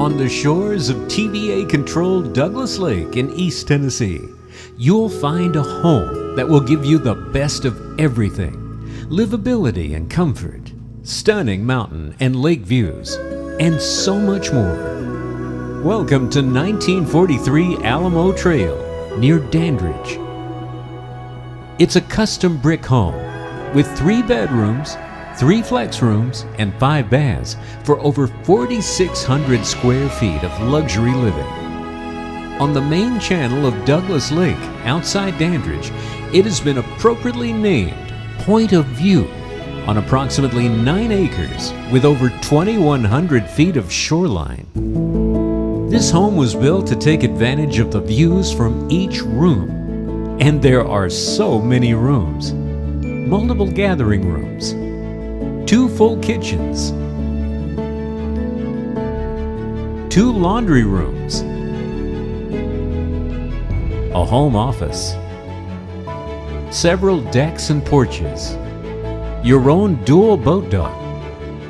On the shores of TVA-controlled Douglas Lake in East Tennessee, you'll find a home that will give you the best of everything: livability and comfort, stunning mountain and lake views, and so much more. Welcome to 1943 Alamo Trl near Dandridge. It's a custom brick home with 3 bedrooms, 3 flex rooms, and 5 baths for over 4,600 square feet of luxury living. On the main channel of Douglas Lake outside Dandridge, it has been appropriately named Point of View on approximately 9 acres with over 2,100 feet of shoreline. This home was built to take advantage of the views from each room, and there are so many rooms. Multiple gathering rooms, 2 full kitchens, 2 laundry rooms, a home office, several decks and porches, your own dual boat dock,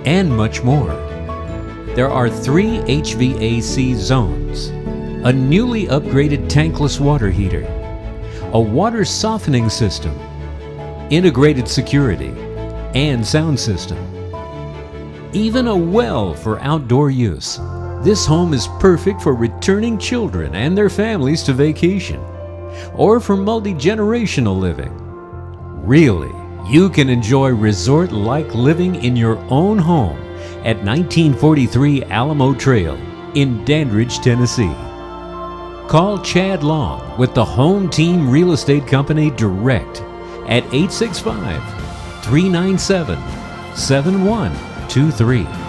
and much more. There are 3 HVAC zones, a newly upgraded tankless water heater, a water softening system, integrated security, and sound system. Even a well for outdoor use. This home is perfect for returning children and their families to vacation, or for multi-generational living. Really, you can enjoy resort-like living in your own home at 1943 Alamo Trl in Dandridge, Tennessee. Call Chad Long with the Home Team Real Estate Company direct at 865-397-7123.